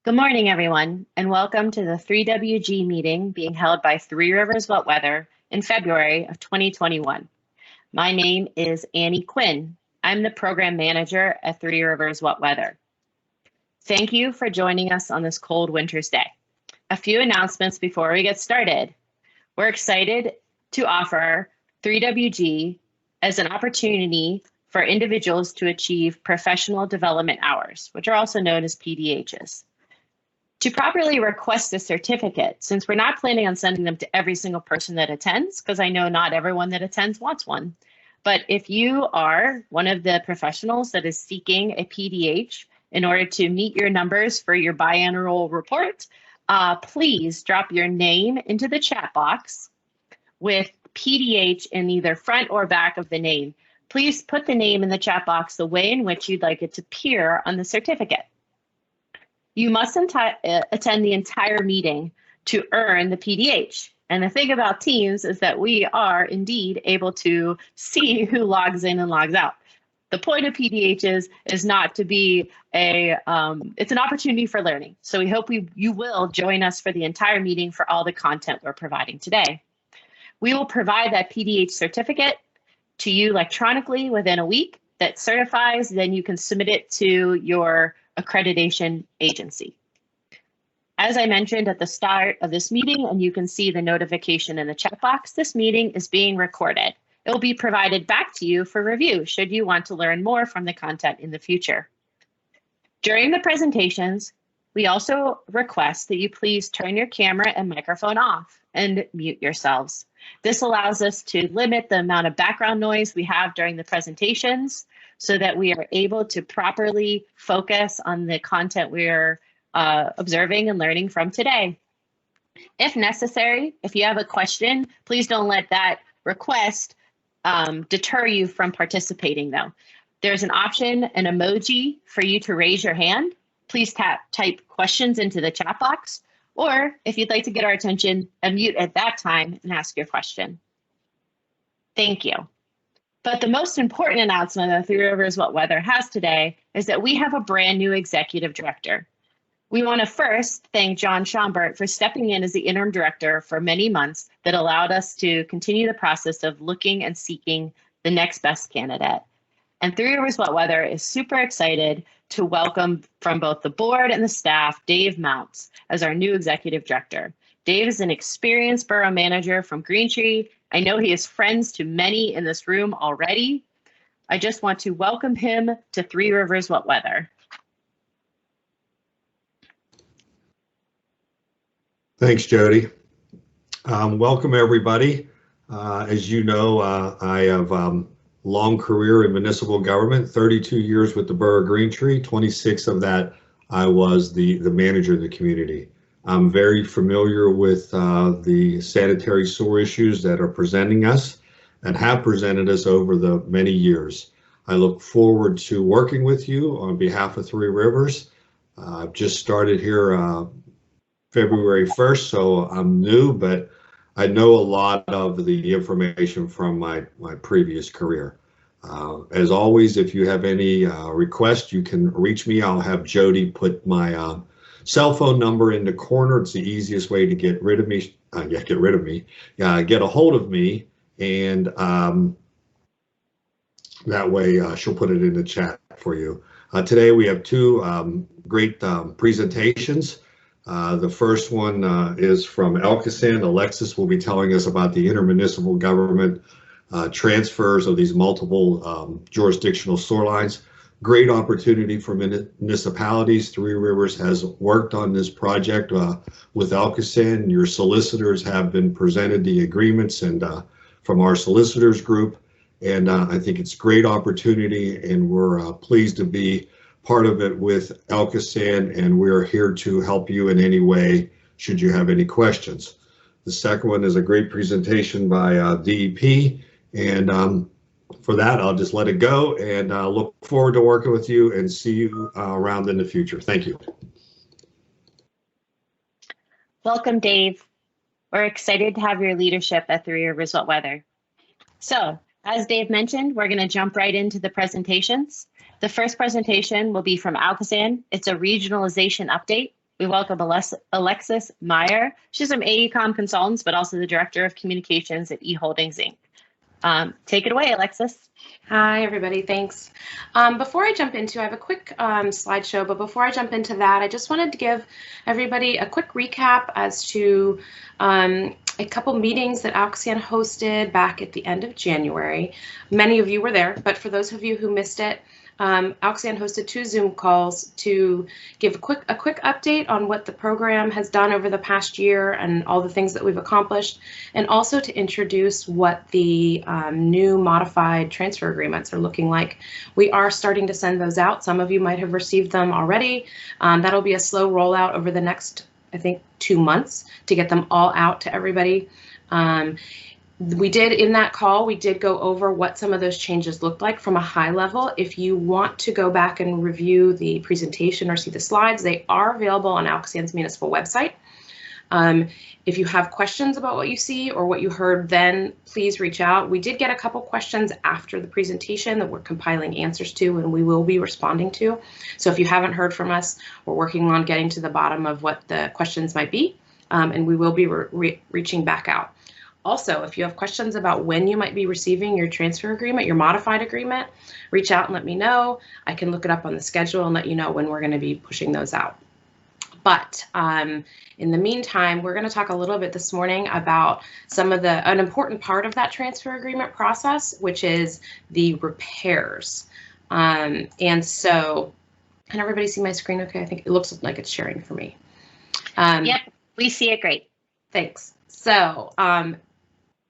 Good morning, everyone, and welcome to the 3WG meeting being held by Three Rivers Wet Weather in February of 2021. My name is Annie Quinn. I'm the program manager at Three Rivers Wet Weather. Thank you for joining us on this cold winter's day. A few announcements before we get started. We're excited to offer 3WG as an opportunity for individuals to achieve professional development hours, which are also known as PDHs. To properly request a certificate, since we're not planning on sending them to every single person that attends, because I know not everyone that attends wants one, but if you are one of the professionals that is seeking a PDH in order to meet your numbers for your biannual report, please drop your name into the chat box with PDH in either front or back of the name. Please put the name in the chat box the way in which you'd like it to appear on the certificate. You must attend the entire meeting to earn the PDH. And the thing about Teams is that we are indeed able to see who logs in and logs out. The point of PDHs is not to be it's an opportunity for learning. So we hope you will join us for the entire meeting for all the content we're providing today. We will provide that PDH certificate to you electronically within a week that certifies, then you can submit it to your accreditation agency. As I mentioned at the start of this meeting, and you can see the notification in the chat box, this meeting is being recorded. It will be provided back to you for review should you want to learn more from the content in the future. During the presentations, we also request that you please turn your camera and microphone off and mute yourselves. This allows us to limit the amount of background noise we have during the presentations so that we are able to properly focus on the content we're observing and learning from today. If necessary, if you have a question, please don't let that request deter you from participating though. There's an option, an emoji for you to raise your hand. Please type questions into the chat box, or if you'd like to get our attention, unmute at that time and ask your question. Thank you. But the most important announcement that Three Rivers Wet Weather has today is that we have a brand new executive director. We want to first thank John Schaumbert for stepping in as the interim director for many months that allowed us to continue the process of looking and seeking the next best candidate. And Three Rivers Wet Weather is super excited to welcome from both the board and the staff, Dave Mounts as our new executive director. Dave is an experienced borough manager from Green Tree. I know he is friends to many in this room already. I just want to welcome him to Three Rivers Wet Weather. Thanks, Jody. Welcome, everybody. As you know, I have long career in municipal government, 32 years with the Borough of Green Tree, 26 of that I was the manager of the community. I'm very familiar with the sanitary sewer issues that are presenting us and have presented us over the many years. I look forward to working with you on behalf of Three Rivers. I've just started here February 1st, so I'm new, but I know a lot of the information from my previous career. As always, if you have any requests, you can reach me. I'll have Jody put my cell phone number in the corner. It's the easiest way to get rid of me. Get a hold of me, and that way she'll put it in the chat for you. Today we have two great presentations. The first one is from Elkasand. Alexis will be telling us about the intermunicipal government transfers of these multiple jurisdictional sewer lines. Great opportunity for municipalities. Three Rivers has worked on this project with Elkasand. Your solicitors have been presented the agreements and from our solicitors group. And I think it's a great opportunity, and we're pleased to be part of it with Elkasand, and we're here to help you in any way should you have any questions. The second one is a great presentation by DEP, and for that, I'll just let it go and look forward to working with you and see you around in the future. Thank you. Welcome, Dave. We're excited to have your leadership at Three Rivers Wet Weather. So, as Dave mentioned, we're going to jump right into the presentations. The first presentation will be from Elkasand. It's a regionalization update. We welcome Alexis Meyer. She's from AECOM Consultants, but also the Director of Communications at eHoldings, Inc. Take it away, Alexis. Hi, everybody. Thanks. Before I jump into, I have a quick slideshow, but before I jump into that, I just wanted to give everybody a quick recap as to a couple meetings that ALCSAN hosted back at the end of January. Many of you were there, but for those of you who missed it, ALCSAN hosted 2 Zoom calls to give a quick update on what the program has done over the past year and all the things that we've accomplished, and also to introduce what the new modified transfer agreements are looking like. We are starting to send those out. Some of you might have received them already. That'll be a slow rollout over the next, I think, 2 months to get them all out to everybody. We did, in that call, we did go over what some of those changes looked like from a high level. If you want to go back and review the presentation or see the slides, they are available on ALCSAN's municipal website. If you have questions about what you see or what you heard then, please reach out. We did get a couple questions after the presentation that we're compiling answers to and we will be responding to. So if you haven't heard from us, we're working on getting to the bottom of what the questions might be, and we will be reaching back out. Also, if you have questions about when you might be receiving your transfer agreement, your modified agreement, reach out and let me know. I can look it up on the schedule and let you know when we're going to be pushing those out. But in the meantime, we're going to talk a little bit this morning about an important part of that transfer agreement process, which is the repairs. And so, can everybody see my screen okay? I think it looks like it's sharing for me. Yep, we see it great. Thanks. So,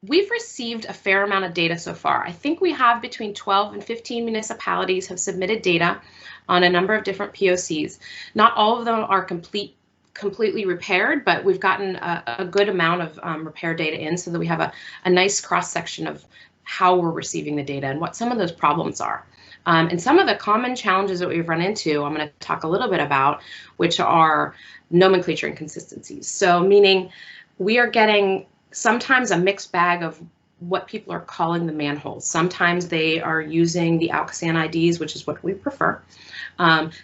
we've received a fair amount of data so far. I think we have between 12 and 15 municipalities have submitted data on a number of different POCs. Not all of them are completely repaired, but we've gotten a good amount of repair data in so that we have a nice cross section of how we're receiving the data and what some of those problems are. And some of the common challenges that we've run into, I'm going to talk a little bit about, which are nomenclature inconsistencies. So meaning we are getting sometimes a mixed bag of what people are calling the manholes. Sometimes they are using the ALCSAN IDs, which is what we prefer.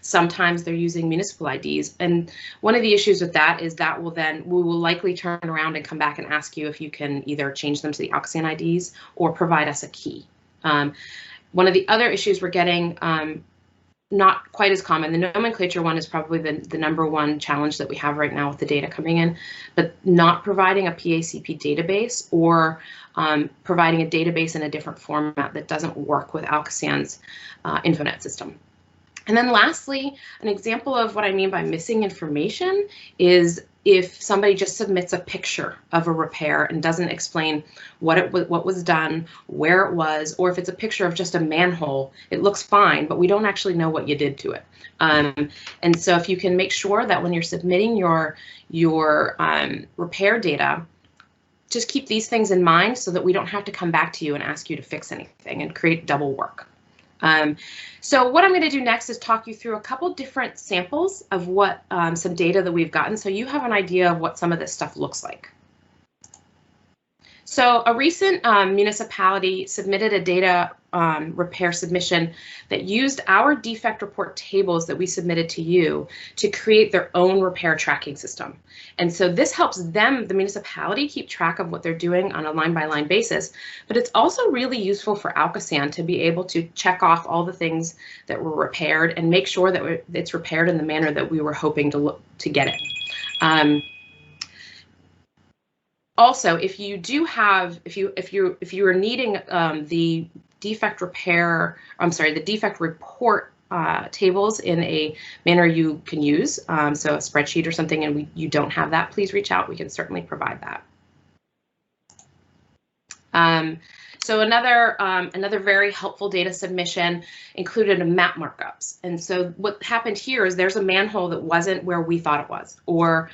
Sometimes they're using municipal IDs. And one of the issues with that is that we will likely turn around and come back and ask you if you can either change them to the ALCSAN IDs or provide us a key. One of the other issues we're getting, not quite as common. The nomenclature one is probably the number one challenge that we have right now with the data coming in, but not providing a PACP database or providing a database in a different format that doesn't work with ALCSAN's InfoNet system. And then lastly, an example of what I mean by missing information is if somebody just submits a picture of a repair and doesn't explain what was done, where it was, or if it's a picture of just a manhole, it looks fine, but we don't actually know what you did to it. And so if you can make sure that when you're submitting your repair data, just keep these things in mind so that we don't have to come back to you and ask you to fix anything and create double work. So what I'm going to do next is talk you through a couple different samples of what some data that we've gotten so you have an idea of what some of this stuff looks like. So a recent municipality submitted a data repair submission that used our defect report tables that we submitted to you to create their own repair tracking system. And so this helps them, the municipality, keep track of what they're doing on a line-by-line basis, but it's also really useful for ALCSAN to be able to check off all the things that were repaired and make sure that it's repaired in the manner that we were hoping to get it. Also, if you do have, if you are needing the defect repair, the defect report tables in a manner you can use, so a spreadsheet or something, and you don't have that, please reach out. We can certainly provide that. So another very helpful data submission included a map markups. And so what happened here is there's a manhole that wasn't where we thought it was, or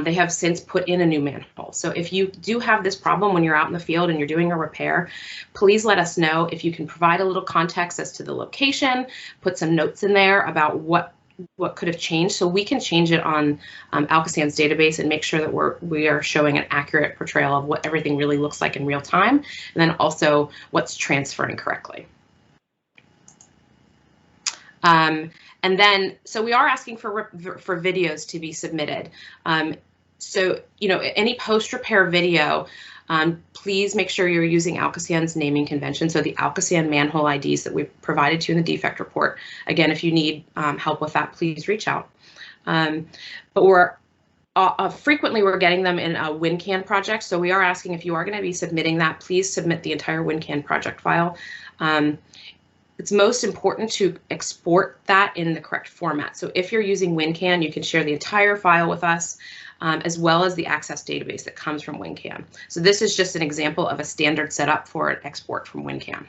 they have since put in a new manhole. So if you do have this problem when you're out in the field and you're doing a repair, please let us know. If you can provide a little context as to the location, put some notes in there about what could have changed, so we can change it on ALCSAN's database and make sure that we are showing an accurate portrayal of what everything really looks like in real time, and then also what's transferring correctly. And And then, so we are asking for videos to be submitted. So, you know, any post-repair video, please make sure you're using Alcosan's naming convention. So the Alcosan manhole IDs that we've provided to you in the defect report. Again, if you need help with that, please reach out. But we're frequently we're getting them in a WinCan project. So we are asking, if you are going to be submitting that, please submit the entire WinCan project file. It's most important to export that in the correct format. So if you're using WinCan, you can share the entire file with us, as well as the Access database that comes from WinCan. So this is just an example of a standard setup for an export from WinCan.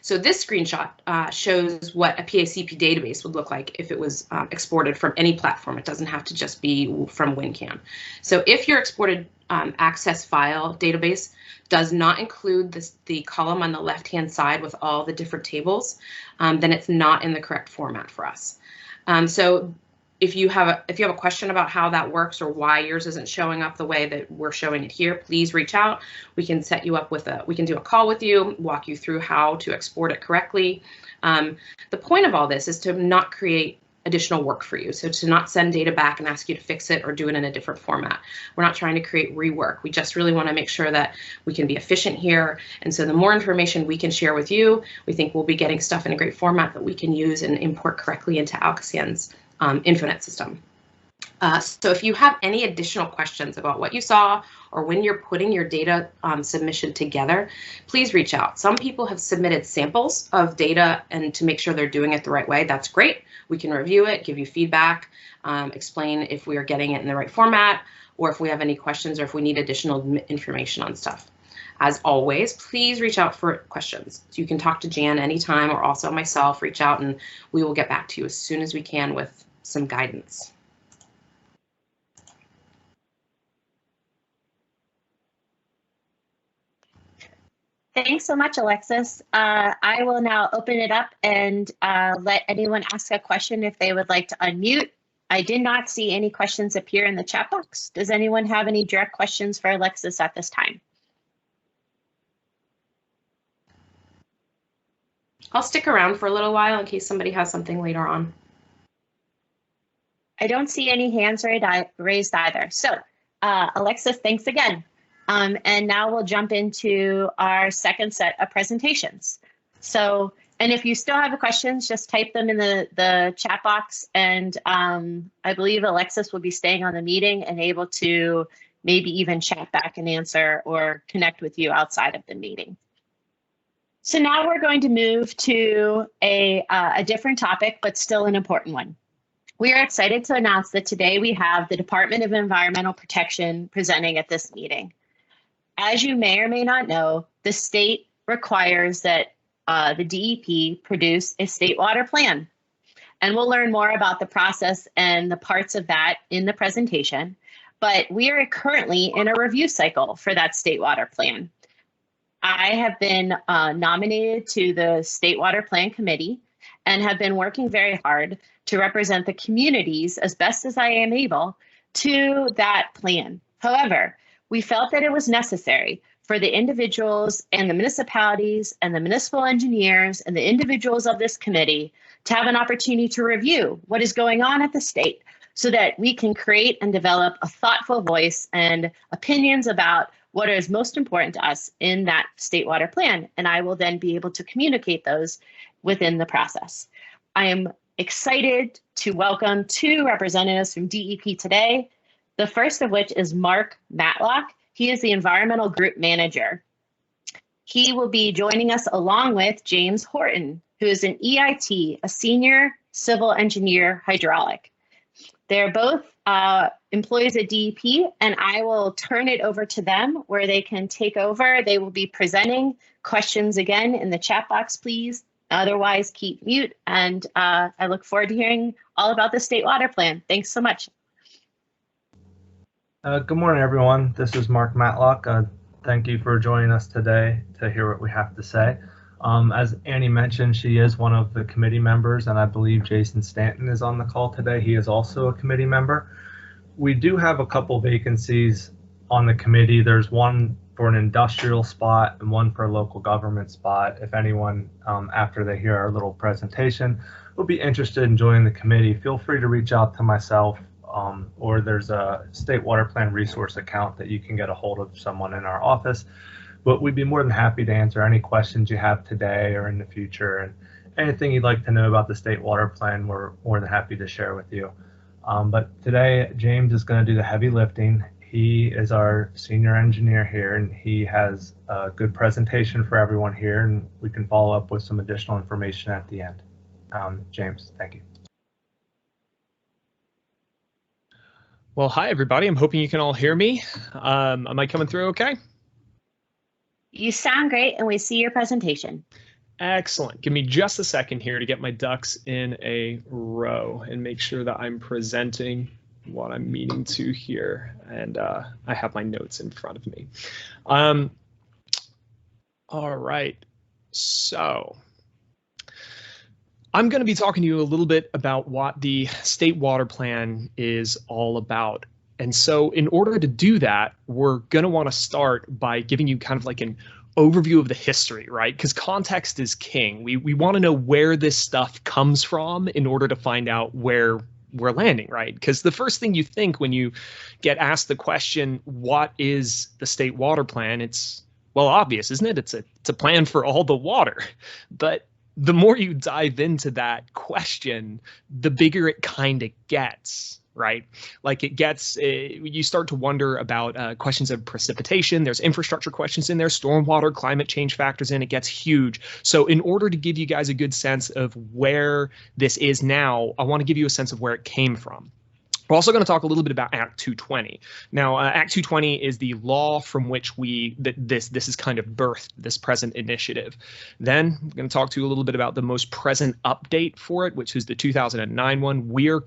So this screenshot shows what a PACP database would look like if it was exported from any platform. It doesn't have to just be from WinCan. So if your exported Access file database does not include the column on the left-hand side with all the different tables, then it's not in the correct format for us. So if you have a question about how that works or why yours isn't showing up the way that we're showing it here, please reach out. We can set you up with we can do a call with you, walk you through how to export it correctly. The point of all this is to not create additional work for you. So to not send data back and ask you to fix it or do it in a different format. We're not trying to create rework. We just really want to make sure that we can be efficient here. And so the more information we can share with you, we think we'll be getting stuff in a great format that we can use and import correctly into Alcosan's Infonet system. So if you have any additional questions about what you saw or when you're putting your data submission together, please reach out. Some people have submitted samples of data and to make sure they're doing it the right way. That's great. We can review it, give you feedback, explain if we are getting it in the right format, or if we have any questions or if we need additional information on stuff. As always, please reach out for questions. So you can talk to Jan anytime, or also myself, reach out and we will get back to you as soon as we can with some guidance. Thanks so much, Alexis. I will now open it up and let anyone ask a question if they would like to unmute. I did not see any questions appear in the chat box. Does anyone have any direct questions for Alexis at this time? I'll stick around for a little while in case somebody has something later on. I don't see any hands raised either. So Alexis, thanks again. And now we'll jump into our second set of presentations. So, and if you still have questions, just type them in the chat box. And I believe Alexis will be staying on the meeting and able to maybe even chat back and answer or connect with you outside of the meeting. So now we're going to move to a different topic, but still an important one. We are excited to announce that today we have the Department of Environmental Protection presenting at this meeting. As you may or may not know, the state requires that the DEP produce a state water plan. And we'll learn more about the process and the parts of that in the presentation. But we are currently in a review cycle for that state water plan. I have been nominated to the State Water Plan Committee and have been working very hard to represent the communities as best as I am able to that plan. However, we felt that it was necessary for the individuals and the municipalities and the municipal engineers and the individuals of this committee to have an opportunity to review what is going on at the state so that we can create and develop a thoughtful voice and opinions about what is most important to us in that state water plan. And I will then be able to communicate those within the process. I am excited to welcome two representatives from DEP today. The first of which is Mark Matlock. He is the Environmental Group Manager. He will be joining us along with James Horton, who is an EIT, a Senior Civil Engineer Hydraulic. They're both employees at DEP, and I will turn it over to them where they can take over. They will be presenting questions again in the chat box, please. Otherwise, keep mute, and I look forward to hearing all about the state water plan. Thanks so much. Good morning, everyone. This is Mark Matlock. Thank you for joining us today to hear what we have to say. As Annie mentioned, she is one of the committee members, and I believe Jason Stanton is on the call today. He is also a committee member. We do have a couple vacancies on the committee. There's one for an industrial spot and one for a local government spot. If anyone, after they hear our little presentation, will be interested in joining the committee, feel free to reach out to myself, or there's a State Water Plan resource account that you can get a hold of someone in our office. But we'd be more than happy to answer any questions you have today or in the future, and anything you'd like to know about the State Water Plan, we're more than happy to share with you. But today, James is going to do the heavy lifting. He is our senior engineer here, and he has a good presentation for everyone here, and we can follow up with some additional information at the end. James, thank you. Well, hi, everybody. I'm hoping you can all hear me. Am I coming through okay? You sound great, and we see your presentation. Excellent. Give me just a second here to get my ducks in a row and make sure that I'm presenting what I'm meaning to here. And I have my notes in front of me. All right. So I'm going to be talking to you a little bit about what the State Water Plan is all about. And so in order to do that, we're going to want to start by giving you kind of like an overview of the history, right? Because context is king. We want to know where this stuff comes from in order to find out where we're landing, right? Because the first thing you think when you get asked the question, what is the State Water Plan? It's, well, obvious, isn't it? It's a plan for all the water. But the more you dive into that question, the bigger it kind of gets, right? Like it gets, you start to wonder about questions of precipitation. There's infrastructure questions in there, stormwater, climate change factors in. It gets huge. So in order to give you guys a good sense of where this is now, I want to give you a sense of where it came from. We're also going to talk a little bit about Act 220. Now, Act 220 is the law from which this is kind of birthed, this present initiative. Then we're going to talk to you a little bit about the most present update for it, which is the 2009 one. We're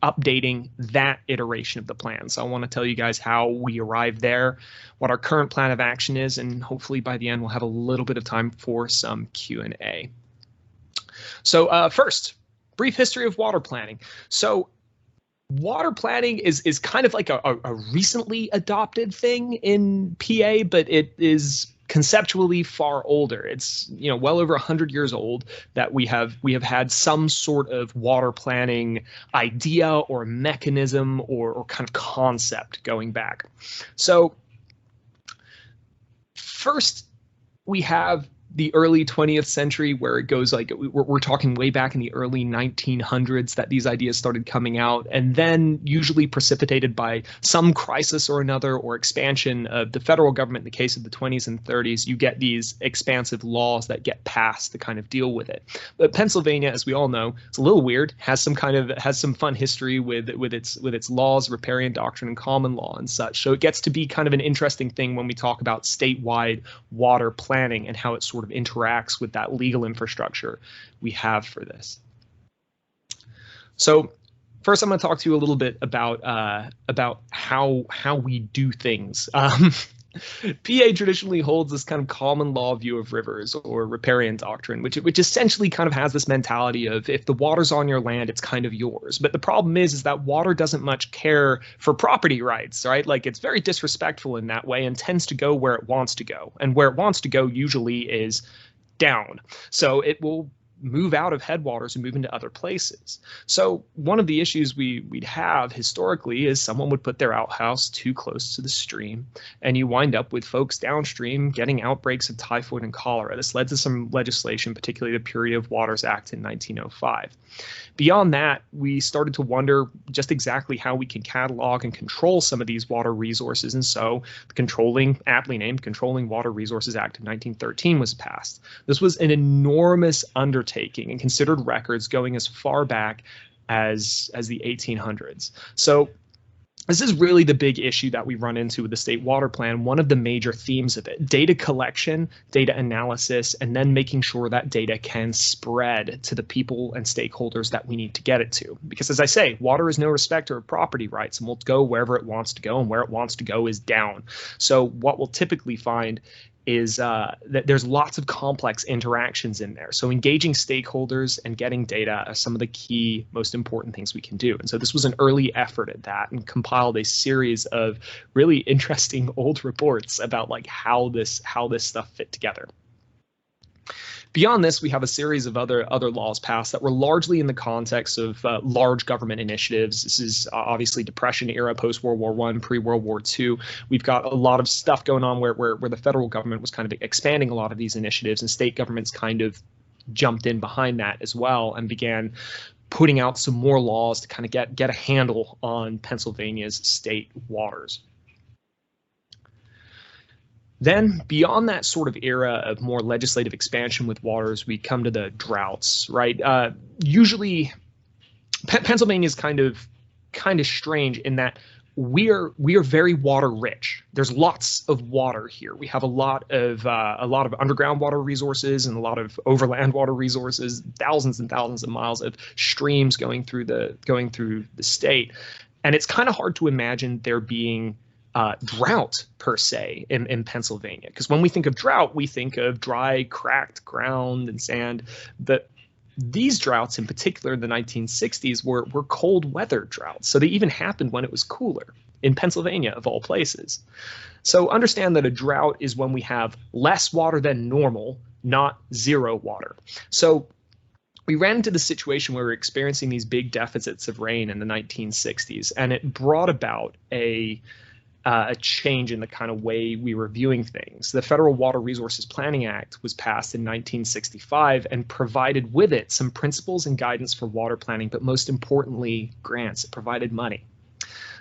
updating that iteration of the plan. So I want to tell you guys how we arrived there, what our current plan of action is, and hopefully by the end we'll have a little bit of time for some Q&A. So first, brief history of water planning. So water planning is kind of like a recently adopted thing in PA, but it is conceptually far older. It's, you know, well over 100 years old that we have had some sort of water planning idea or mechanism or kind of concept going back. So first we have the early 20th century, where it goes like we're talking way back in the early 1900s that these ideas started coming out, and then usually precipitated by some crisis or another or expansion of the federal government. In the case of the 20s and 30s, you get these expansive laws that get passed to kind of deal with it. But Pennsylvania, as we all know, it's a little weird, has some fun history with its laws, riparian doctrine, and common law and such. So it gets to be kind of an interesting thing when we talk about statewide water planning and how it sort of interacts with that legal infrastructure we have for this. So first, I'm going to talk to you a little bit about how we do things. PA traditionally holds this kind of common law view of rivers, or riparian doctrine, which essentially kind of has this mentality of if the water's on your land, it's kind of yours. But the problem is that water doesn't much care for property rights, right? Like, it's very disrespectful in that way and tends to go where it wants to go. And where it wants to go usually is down. So it will move out of headwaters and move into other places. So one of the issues we'd have historically is someone would put their outhouse too close to the stream, and you wind up with folks downstream getting outbreaks of typhoid and cholera. This led to some legislation, particularly the Purity of Waters Act in 1905. Beyond that, we started to wonder just exactly how we can catalog and control some of these water resources, and so the aptly named Controlling Water Resources Act of 1913 was passed. This was an enormous undertaking and considered records going as far back as the 1800s. So this is really the big issue that we run into with the State Water Plan, one of the major themes of it: data collection, data analysis, and then making sure that data can spread to the people and stakeholders that we need to get it to. Because as I say, water is no respecter of property rights and will go wherever it wants to go, and where it wants to go is down. So what we'll typically find is that there's lots of complex interactions in there. So engaging stakeholders and getting data are some of the key, most important things we can do. And so this was an early effort at that, and compiled a series of really interesting old reports about like how this stuff fit together. Beyond this, we have a series of other laws passed that were largely in the context of large government initiatives. This is obviously Depression era, post-World War I, pre-World War II. We've got a lot of stuff going on where the federal government was kind of expanding a lot of these initiatives, and state governments kind of jumped in behind that as well and began putting out some more laws to kind of get a handle on Pennsylvania's state waters. Then beyond that sort of era of more legislative expansion with waters, we come to the droughts, right? Usually Pennsylvania is kind of strange in that we are very water rich. There's lots of water here. We have a lot of underground water resources and a lot of overland water resources, thousands and thousands of miles of streams going through the state. And it's kind of hard to imagine there being drought per se in Pennsylvania, because when we think of drought, we think of dry, cracked ground and sand. But these droughts, in particular in the 1960s, were cold weather droughts. So they even happened when it was cooler in Pennsylvania, of all places. So understand that a drought is when we have less water than normal, not zero water. So we ran into the situation where we were experiencing these big deficits of rain in the 1960s, and it brought about a change in the kind of way we were viewing things. The Federal Water Resources Planning Act was passed in 1965 and provided with it some principles and guidance for water planning, but most importantly, grants. It provided money.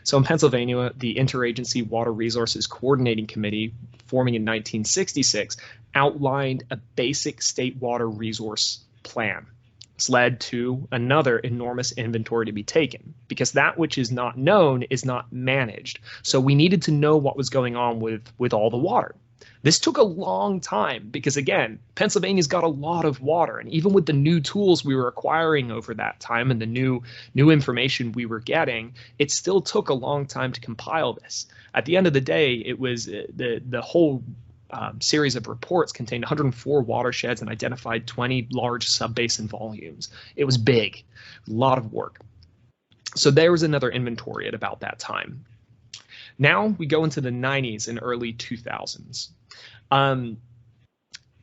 So in Pennsylvania, the Interagency Water Resources Coordinating Committee, forming in 1966, outlined a basic state water resource plan. It's led to another enormous inventory to be taken, because that which is not known is not managed. So we needed to know what was going on with all the water. This took a long time because, again, Pennsylvania's got a lot of water. And even with the new tools we were acquiring over that time and the new information we were getting, it still took a long time to compile this. At the end of the day, it was the whole series of reports contained 104 watersheds and identified 20 large sub-basin volumes. It was big, a lot of work. So there was another inventory at about that time. Now we go into the 90s and early 2000s.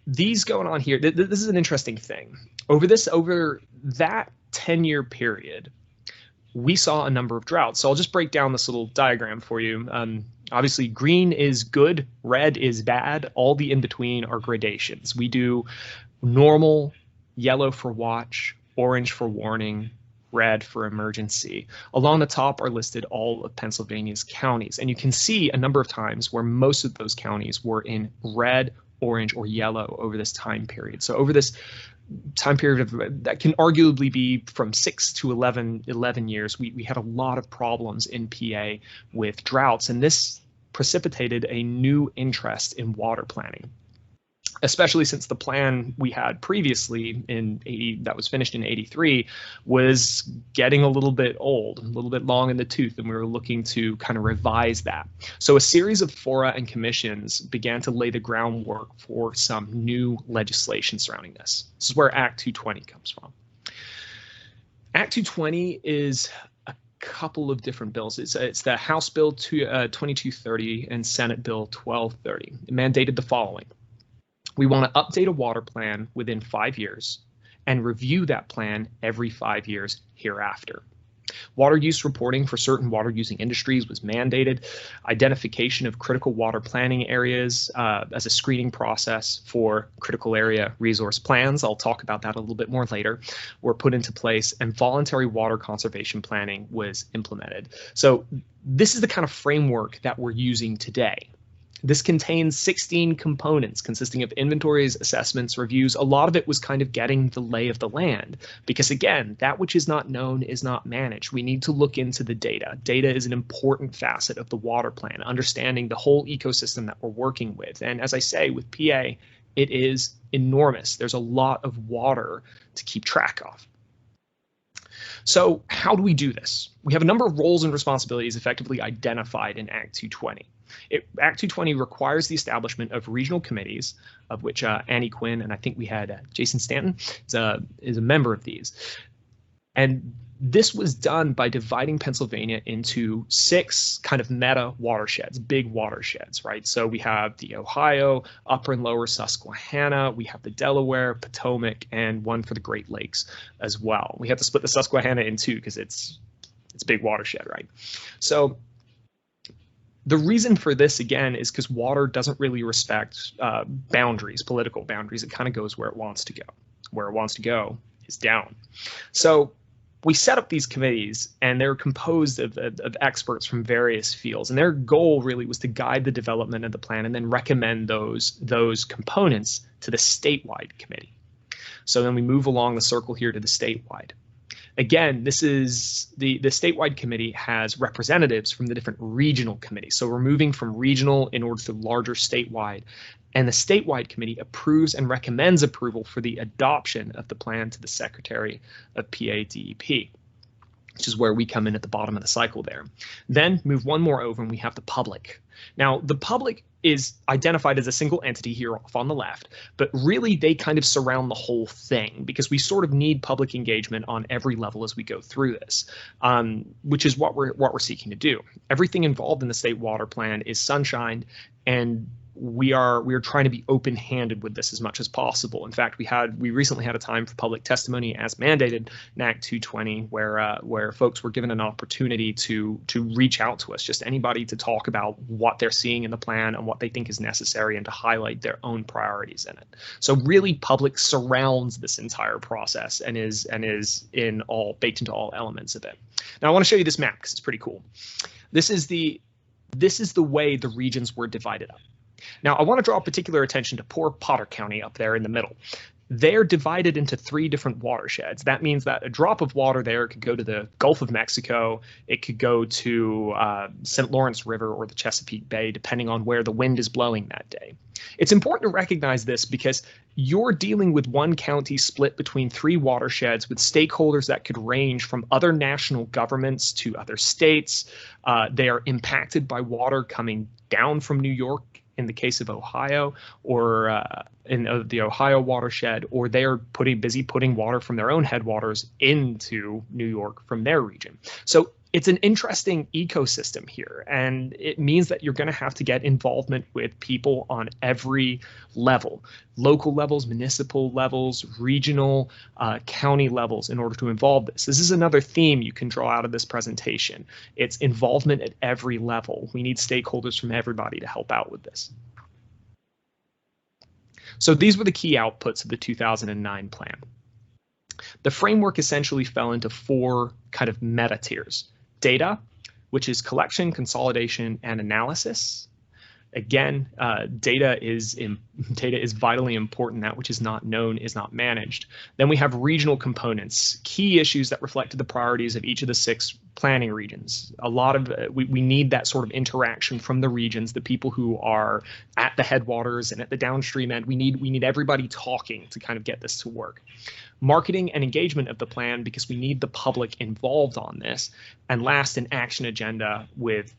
These going on here, this is an interesting thing. Over that 10-year period, we saw a number of droughts. So I'll just break down this little diagram for you. Obviously, green is good, red is bad. All the in between are gradations. We do normal, yellow for watch, orange for warning, red for emergency. Along the top are listed all of Pennsylvania's counties. And you can see a number of times where most of those counties were in red, orange, or yellow over this time period. So over this time period that can arguably be from 6 to 11 years, we had a lot of problems in PA with droughts, and this precipitated a new interest in water planning, especially since the plan we had previously that was finished in 83 was getting a little bit old, a little bit long in the tooth, and we were looking to kind of revise that. So a series of fora and commissions began to lay the groundwork for some new legislation surrounding this. This is where Act 220 comes from. Act 220 is a couple of different bills. It's the House Bill 2230 and Senate Bill 1230. It mandated the following. We want to update a water plan within 5 years and review that plan every 5 years hereafter. Water use reporting for certain water using industries was mandated. Identification of critical water planning areas as a screening process for critical area resource plans, I'll talk about that a little bit more later, were put into place, and voluntary water conservation planning was implemented. So this is the kind of framework that we're using today. This contains 16 components consisting of inventories, assessments, reviews. A lot of it was kind of getting the lay of the land because, again, that which is not known is not managed. We need to look into the data. Data is an important facet of the water plan, understanding the whole ecosystem that we're working with. And as I say, with PA, it is enormous. There's a lot of water to keep track of. So how do we do this? We have a number of roles and responsibilities effectively identified in Act 220. Act 220 requires the establishment of regional committees, of which Annie Quinn and I think we had Jason Stanton is a member of these. And this was done by dividing Pennsylvania into 6 kind of meta watersheds, big watersheds, right? So we have the Ohio, upper and lower Susquehanna, we have the Delaware, Potomac, and one for the Great Lakes as well. We have to split the Susquehanna in 2 because it's big watershed, right? So the reason for this, again, is because water doesn't really respect boundaries, political boundaries. It kind of goes where it wants to go. Where it wants to go is down. So we set up these committees, and they're composed of experts from various fields, and their goal really was to guide the development of the plan and then recommend those components to the statewide committee. So then we move along the circle here to the statewide. Again, this is the statewide committee has representatives from the different regional committees. So we're moving from regional in order to larger statewide. And the statewide committee approves and recommends approval for the adoption of the plan to the Secretary of PA-DEP, which is where we come in at the bottom of the cycle there. Then move one more over and we have the public. Now, the public is identified as a single entity here off on the left, but really they kind of surround the whole thing because we sort of need public engagement on every level as we go through this, which is what we're seeking to do. Everything involved in the state water plan is sunshined, and we are trying to be open-handed with this as much as possible. In fact, we recently had a time for public testimony as mandated in Act 220, where folks were given an opportunity to reach out to us, just anybody to talk about what they're seeing in the plan and what they think is necessary and to highlight their own priorities in it. So really, public surrounds this entire process and is baked into all elements of it. Now I want to show you this map because it's pretty cool. This is the way the regions were divided up. Now, I want to draw particular attention to poor Potter County up there in the middle. They're divided into 3 different watersheds. That means that a drop of water there could go to the Gulf of Mexico. It could go to St. Lawrence River or the Chesapeake Bay, depending on where the wind is blowing that day. It's important to recognize this because you're dealing with one county split between 3 watersheds with stakeholders that could range from other national governments to other states. They are impacted by water coming down from New York in the case of Ohio, or in the Ohio watershed, or they're busy putting water from their own headwaters into New York from their region. So it's an interesting ecosystem here, and it means that you're going to have to get involvement with people on every level, local levels, municipal levels, regional, county levels in order to involve this. This is another theme you can draw out of this presentation. It's involvement at every level. We need stakeholders from everybody to help out with this. So these were the key outputs of the 2009 plan. The framework essentially fell into 4 kind of meta tiers. Data, which is collection, consolidation, and analysis. Again, data is vitally important. That which is not known is not managed. Then we have regional components, key issues that reflected the priorities of each of the 6 planning regions. A lot of we need that sort of interaction from the regions, the people who are at the headwaters and at the downstream end. We need everybody talking to kind of get this to work. Marketing and engagement of the plan because we need the public involved on this. And last, an action agenda with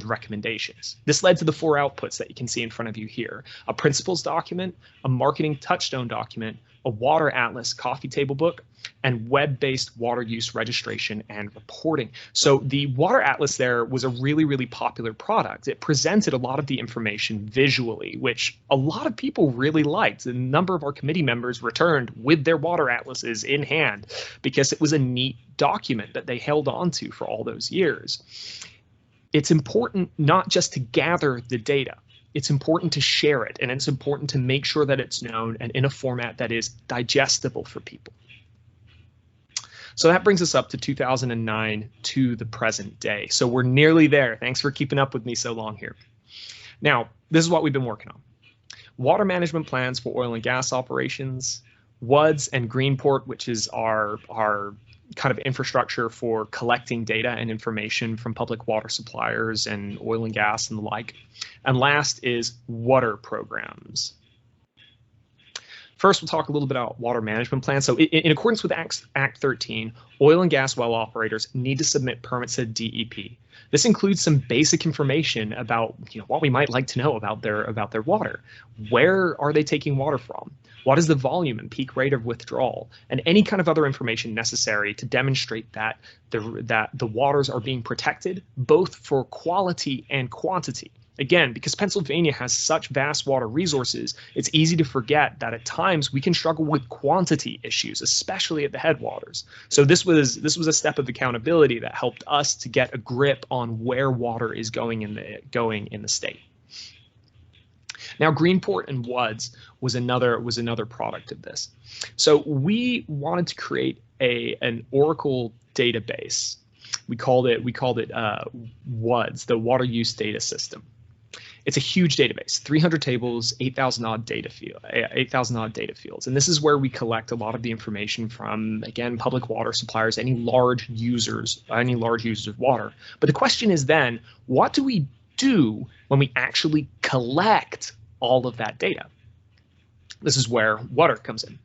recommendations. This led to the 4 outputs that you can see in front of you here: a principles document, a marketing touchstone document, a water atlas coffee table book, and web-based water use registration and reporting. So the water atlas there was a really, really popular product. It presented a lot of the information visually, which a lot of people really liked. A number of our committee members returned with their water atlases in hand because it was a neat document that they held on to for all those years. It's important not just to gather the data, it's important to share it, and it's important to make sure that it's known and in a format that is digestible for people. So that brings us up to 2009 to the present day. So we're nearly there. Thanks for keeping up with me so long here. Now, this is what we've been working on. Water management plans for oil and gas operations, WUDS and Greenport, which is our kind of infrastructure for collecting data and information from public water suppliers and oil and gas and the like. And last is water programs. First, we'll talk a little bit about water management plans. So in accordance with Act 13, oil and gas well operators need to submit permits to DEP. This includes some basic information about what we might like to know about their water. Where are they taking water from? What is the volume and peak rate of withdrawal? And any kind of other information necessary to demonstrate that the waters are being protected, both for quality and quantity. Again, because Pennsylvania has such vast water resources, it's easy to forget that at times we can struggle with quantity issues, especially at the headwaters. So this was a step of accountability that helped us to get a grip on where water is going in the state. Now, Greenport and WUDS was another product of this. So we wanted to create an Oracle database. We called it WUDS, the Water Use Data System. It's a huge database, 300 tables, 8,000 odd data fields. And this is where we collect a lot of the information from, again, public water suppliers, any large users of water. But the question is then, what do we do when we actually collect all of that data? This is where water comes in.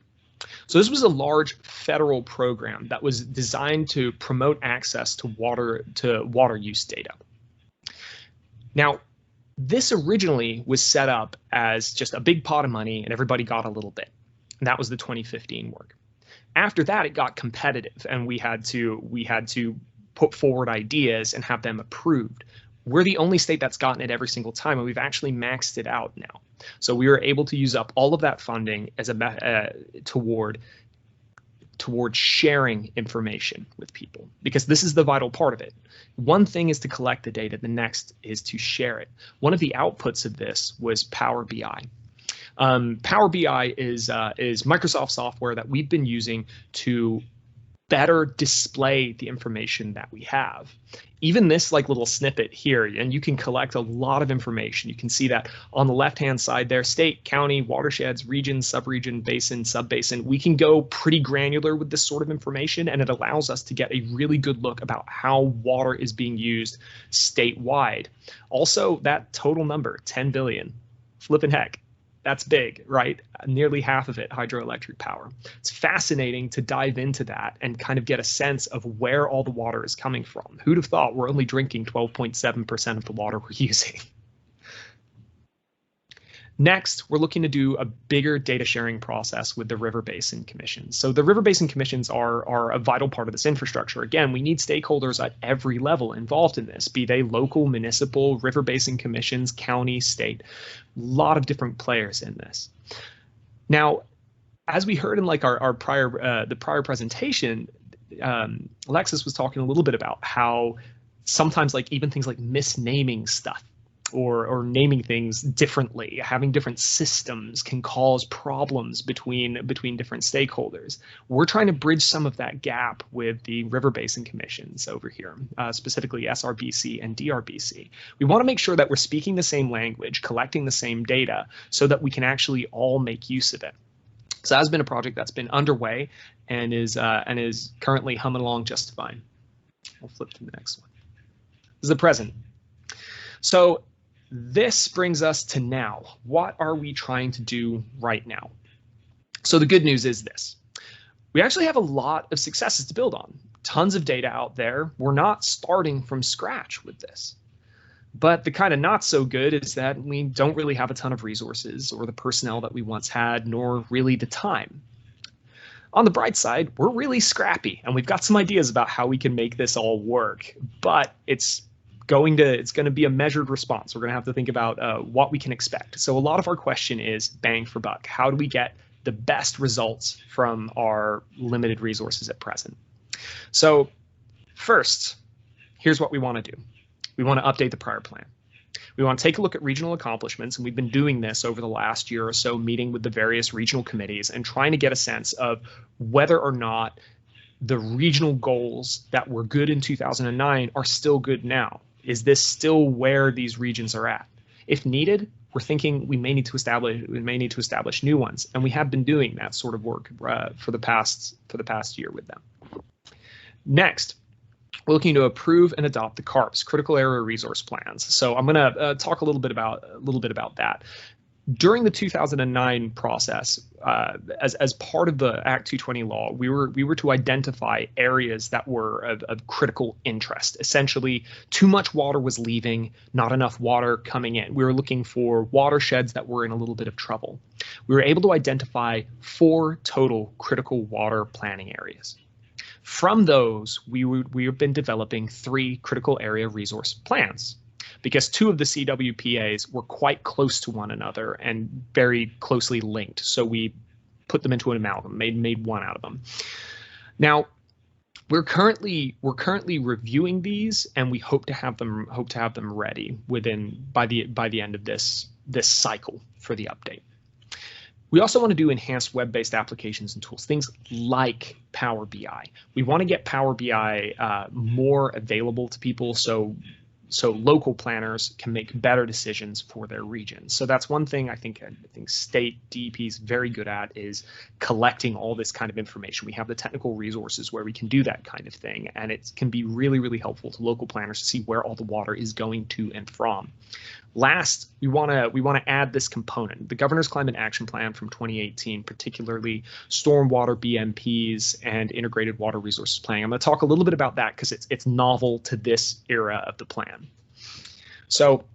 So this was a large federal program that was designed to promote access to water use data. Now, this originally was set up as just a big pot of money and everybody got a little bit. And that was the 2015 work. After that, it got competitive and we had to put forward ideas and have them approved. We're the only state that's gotten it every single time, and we've actually maxed it out now. So we were able to use up all of that funding as toward sharing information with people, because this is the vital part of it. One thing is to collect the data, the next is to share it. One of the outputs of this was Power BI. Power BI is Microsoft software that we've been using to better display the information that we have. Even this little snippet here, and you can collect a lot of information. You can see that on the left-hand side there, state, county, watersheds, region, subregion, basin, subbasin. We can go pretty granular with this sort of information, and it allows us to get a really good look about how water is being used statewide. Also, that total number, 10 billion, flipping heck. That's big, right? Nearly half of it hydroelectric power. It's fascinating to dive into that and kind of get a sense of where all the water is coming from. Who'd have thought we're only drinking 12.7% of the water we're using? Next, we're looking to do a bigger data sharing process with the River Basin Commissions. So the River Basin Commissions are a vital part of this infrastructure. Again, we need stakeholders at every level involved in this, be they local, municipal, River Basin Commissions, county, state, a lot of different players in this. Now, as we heard in the prior presentation, Alexis was talking a little bit about how sometimes even things like misnaming stuff or naming things differently, having different systems can cause problems between different stakeholders. We're trying to bridge some of that gap with the River Basin Commissions over here, specifically SRBC and DRBC. We want to make sure that we're speaking the same language, collecting the same data, so that we can actually all make use of it. So that has been a project that's been underway and is currently humming along just fine. We'll flip to the next one. This is the present. So this brings us to now. What are we trying to do right now? So the good news is this. We actually have a lot of successes to build on. Tons of data out there. We're not starting from scratch with this. But the kind of not so good is that we don't really have a ton of resources or the personnel that we once had, nor really the time. On the bright side, we're really scrappy and we've got some ideas about how we can make this all work, but it's going to be a measured response. We're going to have to think about what we can expect. So a lot of our question is bang for buck. How do we get the best results from our limited resources at present? So first, here's what we want to do. We want to update the prior plan. We want to take a look at regional accomplishments, and we've been doing this over the last year or so, meeting with the various regional committees and trying to get a sense of whether or not the regional goals that were good in 2009 are still good now. Is this still where these regions are at? If needed, we're thinking we may need to establish new ones, and we have been doing that sort of work for the past year with them. Next, we're looking to approve and adopt the CARPs, Critical Area Resource Plans. So I'm going to talk a little bit about that. During the 2009 process, as part of the Act 220 law, we were to identify areas that were of critical interest. Essentially, too much water was leaving, not enough water coming in. We were looking for watersheds that were in a little bit of trouble. We were able to identify 4 total critical water planning areas. From those, we have been developing 3 critical area resource plans, because 2 of the CWPAs were quite close to one another and very closely linked. So we put them into an amalgam, made one out of them. Now, we're currently reviewing these, and we hope to have them ready by the end of this cycle for the update. We also want to do enhanced web-based applications and tools, things like Power BI. We want to get Power BI more available to people, so local planners can make better decisions for their regions. So that's one thing I think state DEP is very good at, is collecting all this kind of information. We have the technical resources where we can do that kind of thing, and it can be really, really helpful to local planners to see where all the water is going to and from. Last, we want to add this component, the Governor's Climate Action Plan from 2018, particularly stormwater BMPs and integrated water resources planning. I'm going to talk a little bit about that because it's novel to this era of the plan. So,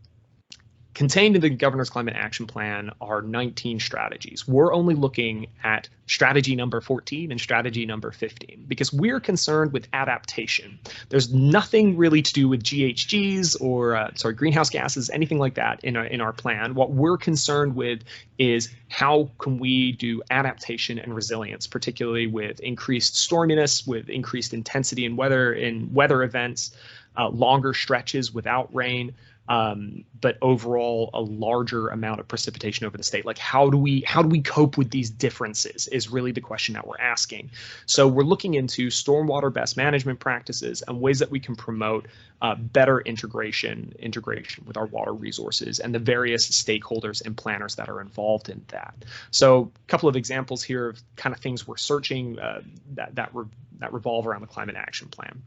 contained in the Governor's Climate Action Plan are 19 strategies. We're only looking at strategy number 14 and strategy number 15 because we're concerned with adaptation. There's nothing really to do with GHGs or greenhouse gases, anything like that in our plan. What we're concerned with is how can we do adaptation and resilience, particularly with increased storminess, with increased intensity in weather events, longer stretches without rain. But overall, a larger amount of precipitation over the state. Like, how do we cope with these differences is really the question that we're asking. So we're looking into stormwater best management practices and ways that we can promote better integration with our water resources and the various stakeholders and planners that are involved in that. So a couple of examples here of kind of things we're searching that revolve around the Climate Action Plan.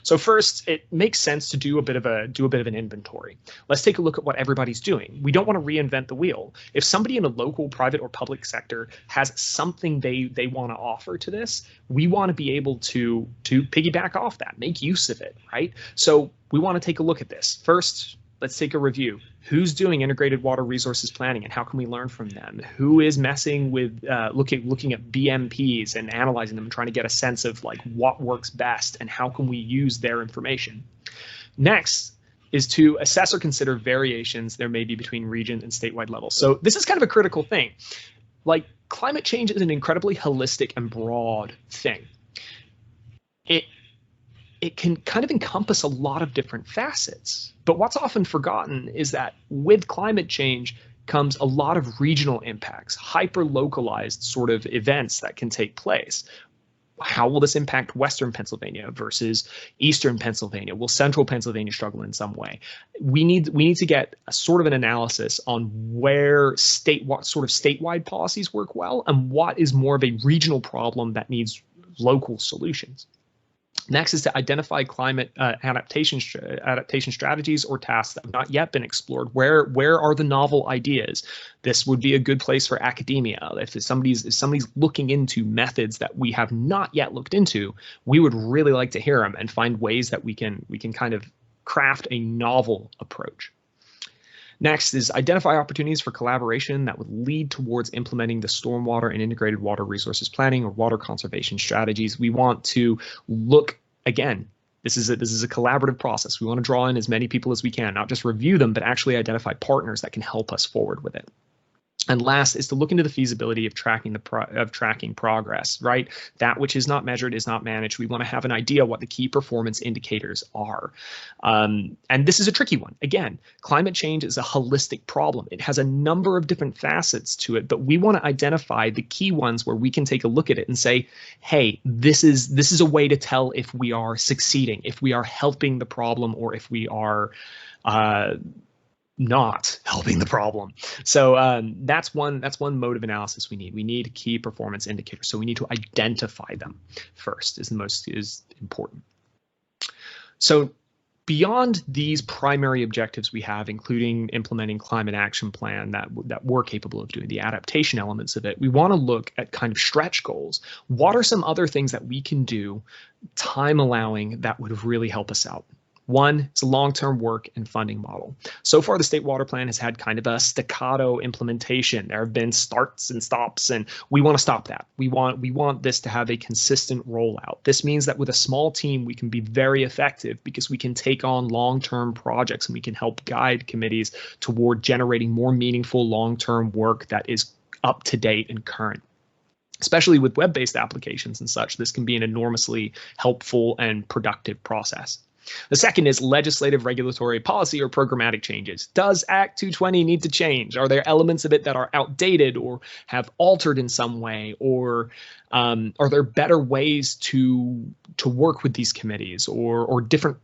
So first, it makes sense to do a bit of an inventory. Let's take a look at what everybody's doing. We don't want to reinvent the wheel. If somebody in a local, private, or public sector has something they want to offer to this, we want to be able to piggyback off that, make use of it, right? So we want to take a look at this. First, let's take a review. Who's doing integrated water resources planning and how can we learn from them? Who is messing with looking at BMPs and analyzing them and trying to get a sense of like what works best and how can we use their information? Next is to assess or consider variations there may be between region and statewide levels. So this is kind of a critical thing. Like, climate change is an incredibly holistic and broad thing. It can kind of encompass a lot of different facets. But what's often forgotten is that with climate change comes a lot of regional impacts, hyper-localized sort of events that can take place. How will this impact Western Pennsylvania versus Eastern Pennsylvania? Will Central Pennsylvania struggle in some way? We need to get a sort of an analysis on what sort of statewide policies work well and what is more of a regional problem that needs local solutions. Next is to identify climate adaptation strategies or tasks that have not yet been explored. Where are the novel ideas? This would be a good place for academia. If somebody's looking into methods that we have not yet looked into, we would really like to hear them and find ways that we can kind of craft a novel approach. Next is identify opportunities for collaboration that would lead towards implementing the stormwater and integrated water resources planning or water conservation strategies. We want to look, again, this is a collaborative process. We want to draw in as many people as we can, not just review them, but actually identify partners that can help us forward with it. And last is to look into the feasibility of tracking progress, right? That which is not measured is not managed. We want to have an idea what the key performance indicators are. And this is a tricky one. Again, climate change is a holistic problem. It has a number of different facets to it, but we want to identify the key ones where we can take a look at it and say, hey, this is a way to tell if we are succeeding, if we are helping the problem, or if we are not helping the problem. So that's one mode of analysis we need. We need key performance indicators. So we need to identify them first is important. So beyond these primary objectives we have, including implementing climate action plan that we're capable of doing, the adaptation elements of it, we want to look at kind of stretch goals. What are some other things that we can do, time allowing, that would really help us out? One is a long-term work and funding model. So far, the State Water Plan has had kind of a staccato implementation. There have been starts and stops, and we want to stop that. We want this to have a consistent rollout. This means that with a small team, we can be very effective because we can take on long-term projects and we can help guide committees toward generating more meaningful long-term work that is up to date and current. Especially with web-based applications and such, this can be an enormously helpful and productive process. The second is legislative, regulatory, policy, or programmatic changes. Does Act 220 need to change? Are there elements of it that are outdated or have altered in some way? Or are there better ways to work with these committees, or different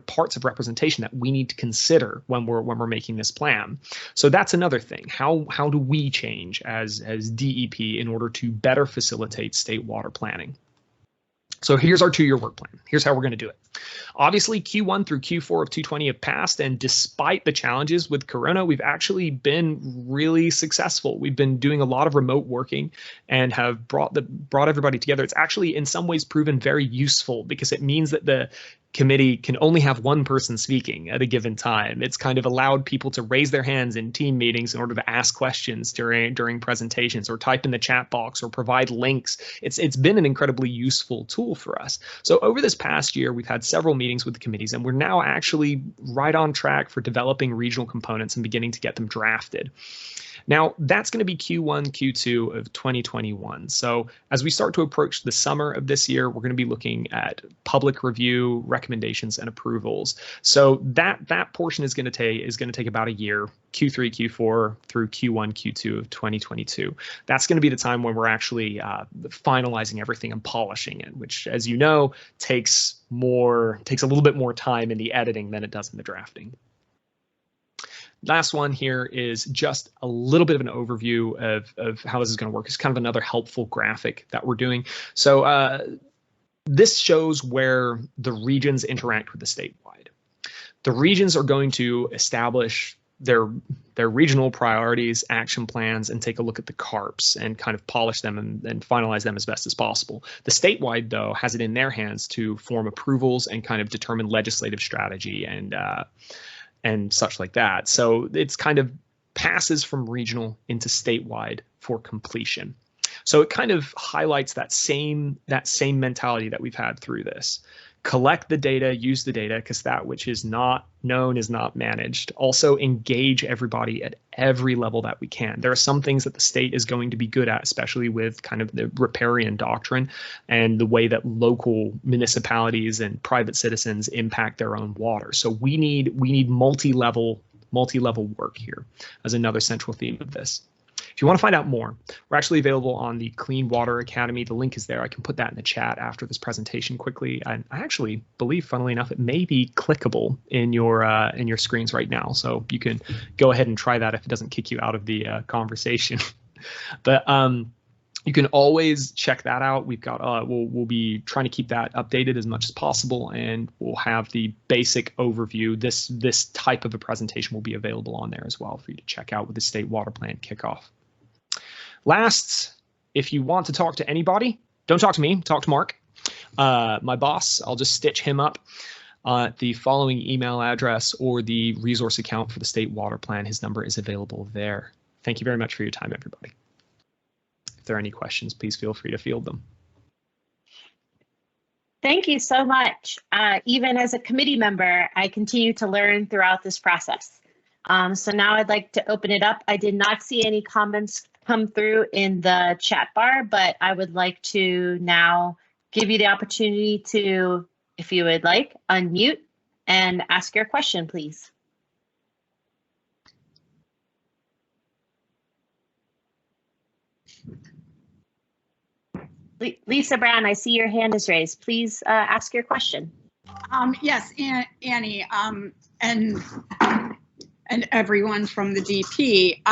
parts of representation that we need to consider when we're making this plan? So that's another thing. How do we change as DEP in order to better facilitate state water planning? So here's our 2-year work plan. Here's how we're going to do it. Obviously, Q1 through Q4 of 220 have passed, and despite the challenges with Corona, we've actually been really successful. We've been doing a lot of remote working and have brought everybody together. It's actually in some ways proven very useful because it means that the committee can only have one person speaking at a given time. It's kind of allowed people to raise their hands in team meetings in order to ask questions during presentations, or type in the chat box, or provide links. It's been an incredibly useful tool for us. So over this past year, we've had several meetings with the committees, and we're now actually right on track for developing regional components and beginning to get them drafted. Now, that's going to be Q1, Q2 of 2021. So as we start to approach the summer of this year, we're going to be looking at public review, recommendations, and approvals. So that portion is going to take about a year, Q3, Q4 through Q1, Q2 of 2022. That's going to be the time when we're actually finalizing everything and polishing it, which, as you know, takes a little bit more time in the editing than it does in the drafting. Last one here is just a little bit of an overview of how this is going to work. It's kind of another helpful graphic that we're doing. So this shows where the regions interact with the statewide. The regions are going to establish their regional priorities, action plans, and take a look at the CARPs and kind of polish them and finalize them as best as possible. The statewide, though, has it in their hands to form approvals and kind of determine legislative strategy and such like that. So it's kind of passes from regional into statewide for completion. So it kind of highlights that same mentality that we've had through this. Collect the data, use the data, because that which is not known is not managed. Also engage everybody at every level that we can. There are some things that the state is going to be good at, especially with kind of the riparian doctrine and the way that local municipalities and private citizens impact their own water. So we need multi-level work here as another central theme of this. If you want to find out more, we're actually available on the Clean Water Academy. The link is there. I can put that in the chat after this presentation quickly. And I actually believe, funnily enough, it may be clickable in your screens right now. So you can go ahead and try that if it doesn't kick you out of the conversation. But you can always check that out. We've got we'll be trying to keep that updated as much as possible, and we'll have the basic overview. This type of a presentation will be available on there as well for you to check out with the State Water Plan kickoff. Last, if you want to talk to anybody, don't talk to me, talk to Mark, my boss. I'll just stitch him up the following email address or the resource account for the State Water Plan. His number is available there. Thank you very much for your time, everybody. If there are any questions, please feel free to field them. Thank you so much. Even as a committee member, I continue to learn throughout this process. So now I'd like to open it up. I did not see any comments come through in the chat bar, but I would like to now give you the opportunity to, if you would like, unmute and ask your question, please. Lisa Brown, I see your hand is raised. Please ask your question. Yes, Annie, and everyone from the DP.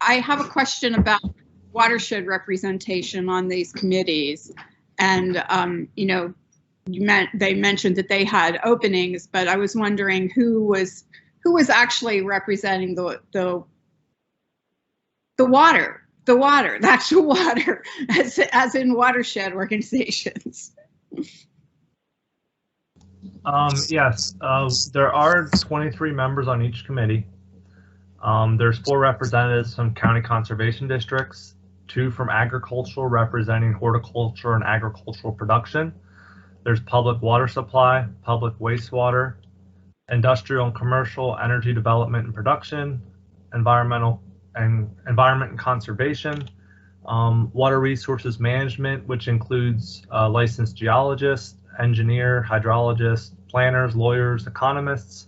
I have a question about watershed representation on these committees, and you know, they mentioned that they had openings, but I was wondering who was actually representing the water, the actual water, as in watershed organizations. Yes, there are 23 members on each committee. There's 4 representatives from county conservation districts, 2 from agricultural representing horticulture and agricultural production. There's public water supply, public wastewater, industrial and commercial, energy development and production, environment and conservation, water resources management, which includes licensed geologists, engineer, hydrologists, planners, lawyers, economists,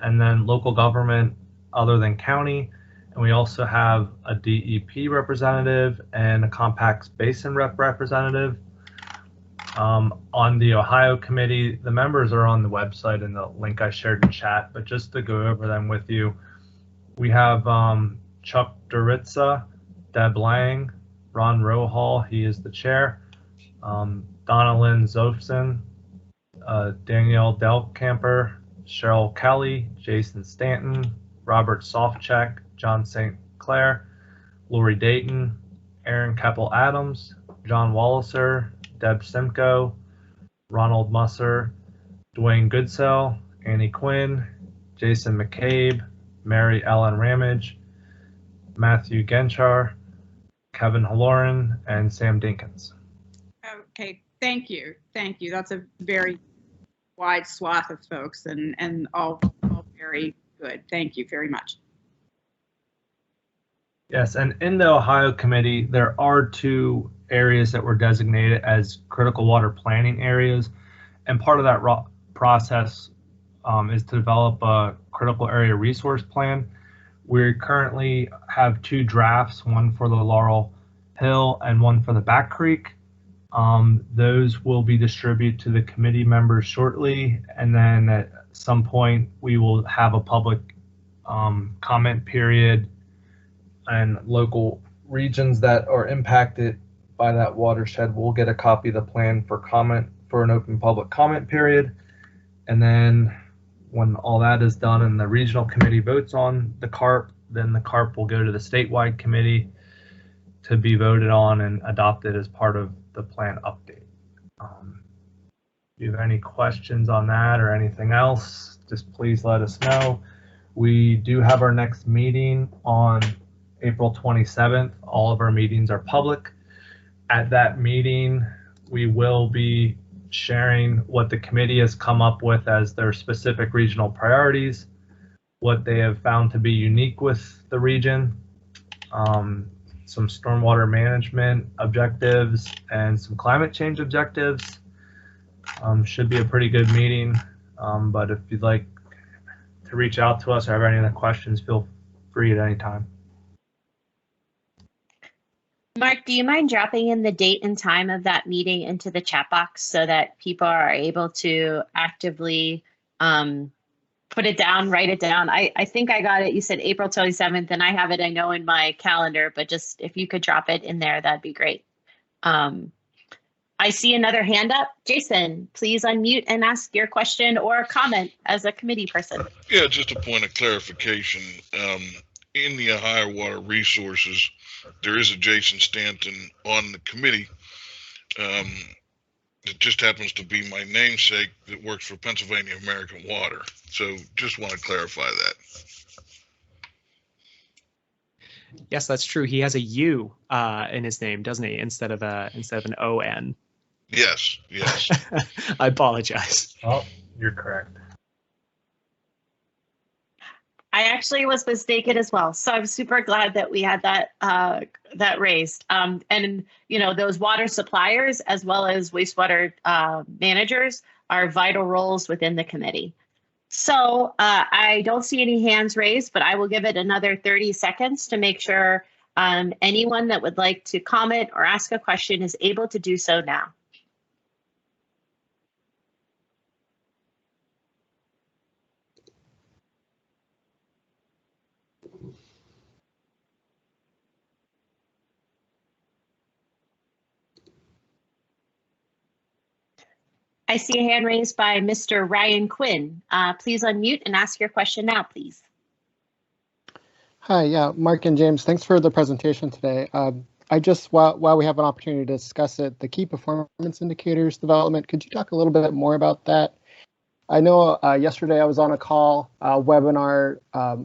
and then local government other than county. And we also have a DEP representative and a Compact Basin representative. On the Ohio committee, the members are on the website and the link I shared in chat, but just to go over them with you, we have Chuck Duritza, Deb Lang, Ron Rohall, he is the chair, Donna Lynn Zofson, Danielle Delcamper, Cheryl Kelly, Jason Stanton, Robert Softcheck, John St. Clair, Lori Dayton, Aaron Keppel-Adams, John Walliser, Deb Simcoe, Ronald Musser, Dwayne Goodsell, Annie Quinn, Jason McCabe, Mary Ellen Ramage, Matthew Genchar, Kevin Halloran, and Sam Dinkins. Okay, thank you. Thank you. That's a very wide swath of folks and all very good. Thank you very much. Yes, and in the Ohio committee, there are 2 areas that were designated as critical water planning areas. And part of that process is to develop a critical area resource plan. We currently have 2 drafts, one for the Laurel Hill and one for the Back Creek. Those will be distributed to the committee members shortly, and then at some point we will have a public comment period, and local regions that are impacted by that watershed will get a copy of the plan for comment for an open public comment period. And then when all that is done and the regional committee votes on the CARP, then the CARP will go to the statewide committee to be voted on and adopted as part of the plan update. If you have any questions on that or anything else, just please let us know. We do have our next meeting on April 27th. All of our meetings are public. At that meeting, we will be sharing what the committee has come up with as their specific regional priorities, what they have found to be unique with the region, some stormwater management objectives, and some climate change objectives. Should be a pretty good meeting, but if you'd like to reach out to us or have any other questions, feel free at any time. Mark, do you mind dropping in the date and time of that meeting into the chat box so that people are able to actively put it down, write it down? I think I got it. You said April 27th, and I have it, I know, in my calendar, but just if you could drop it in there, that'd be great. I see another hand up. Jason, please unmute and ask your question or comment as a committee person. Yeah, just a point of clarification. In the Ohio Water Resources, there is a Jason Stanton on the committee. It just happens to be my namesake that works for Pennsylvania American Water. So just want to clarify that. Yes, that's true. He has a U in his name, doesn't he? Instead of an O-N. Yes, yes. I apologize. Oh, you're correct. I actually was mistaken as well. So I'm super glad that we had that raised. And you know, those water suppliers as well as wastewater managers are vital roles within the committee. So I don't see any hands raised, but I will give it another 30 seconds to make sure anyone that would like to comment or ask a question is able to do so now. I see a hand raised by Mr. Ryan Quinn. Please unmute and ask your question now, please. Hi, yeah, Mark and James, thanks for the presentation today. I just, while we have an opportunity to discuss it, the key performance indicators development, could you talk a little bit more about that? I know yesterday I was on a call, webinar.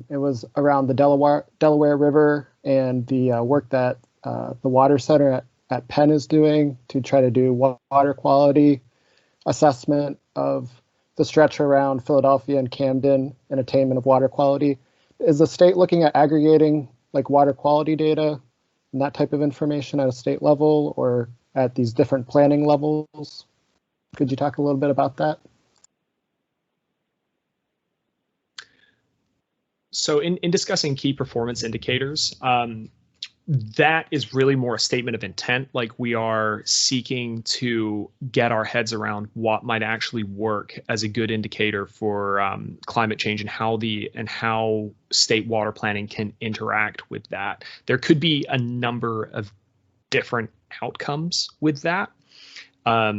It was around the Delaware River and the work that the Water Center at Penn is doing to try to do water quality assessment of the stretch around Philadelphia and Camden and attainment of water quality. Is the state looking at aggregating like water quality data and that type of information at a state level or at these different planning levels? Could you talk a little bit about that? So in discussing key performance indicators, that is really more a statement of intent. Like we are seeking to get our heads around what might actually work as a good indicator for climate change and how state water planning can interact with that. There could be a number of different outcomes with that. I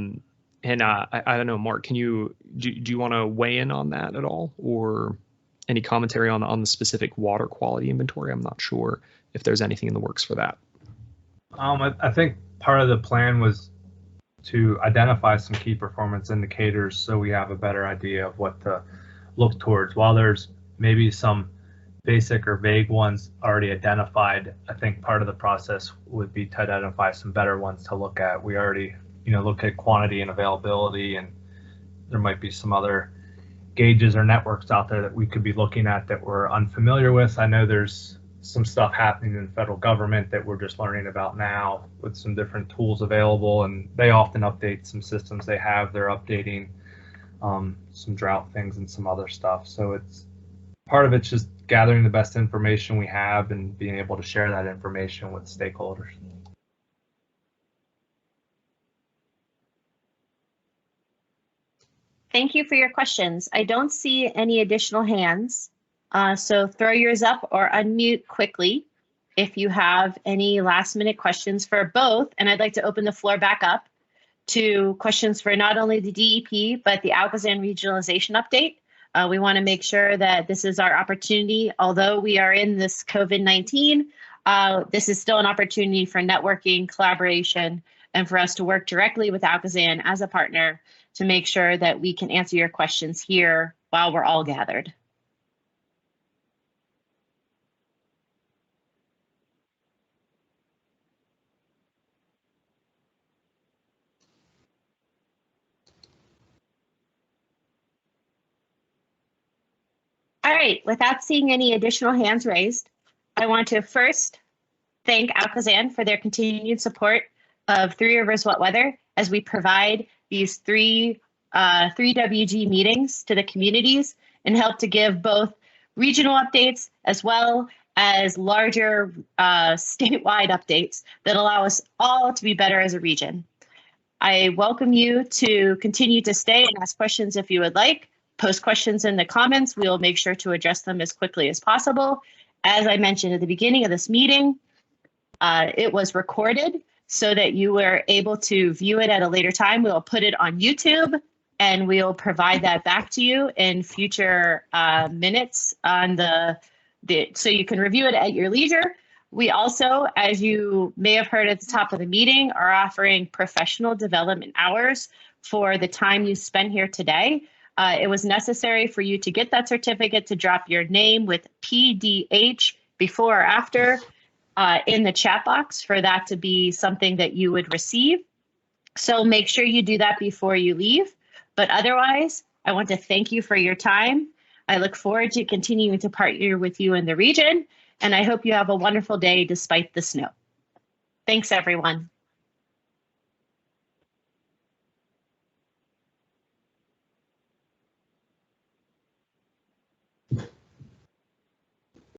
don't know, Mark, do you want to weigh in on that at all, or any commentary on the specific water quality inventory? I'm not sure if there's anything in the works for that. I think part of the plan was to identify some key performance indicators so we have a better idea of what to look towards. While there's maybe some basic or vague ones already identified, I think part of the process would be to identify some better ones to look at. We already, look at quantity and availability, and there might be some other gauges or networks out there that we could be looking at that we're unfamiliar with. I know there's some stuff happening in the federal government that we're just learning about now with some different tools available, and they often update some systems they have. They're updating some drought things and some other stuff. So it's part of it's just gathering the best information we have and being able to share that information with stakeholders. Thank you for your questions. I don't see any additional hands. So throw yours up or unmute quickly if you have any last minute questions for both. And I'd like to open the floor back up to questions for not only the DEP, but the Alakazam regionalization update. We want to make sure that this is our opportunity. Although we are in this COVID-19, this is still an opportunity for networking, collaboration, and for us to work directly with Alakazam as a partner to make sure that we can answer your questions here while we're all gathered. All right, without seeing any additional hands raised, I want to first thank Alakazam for their continued support of Three Rivers Wet Weather as we provide these three 3WG meetings to the communities and help to give both regional updates as well as larger statewide updates that allow us all to be better as a region. I welcome you to continue to stay and ask questions if you would like. Post questions in the comments. We will make sure to address them as quickly as possible. As I mentioned at the beginning of this meeting, it was recorded so that you were able to view it at a later time. We'll put it on YouTube and we'll provide that back to you in future minutes on so you can review it at your leisure. We also, as you may have heard at the top of the meeting, are offering professional development hours for the time you spent here today. It was necessary for you to get that certificate to drop your name with PDH before or after in the chat box for that to be something that you would receive. So make sure you do that before you leave. But otherwise, I want to thank you for your time. I look forward to continuing to partner with you in the region, and I hope you have a wonderful day despite the snow. Thanks, everyone.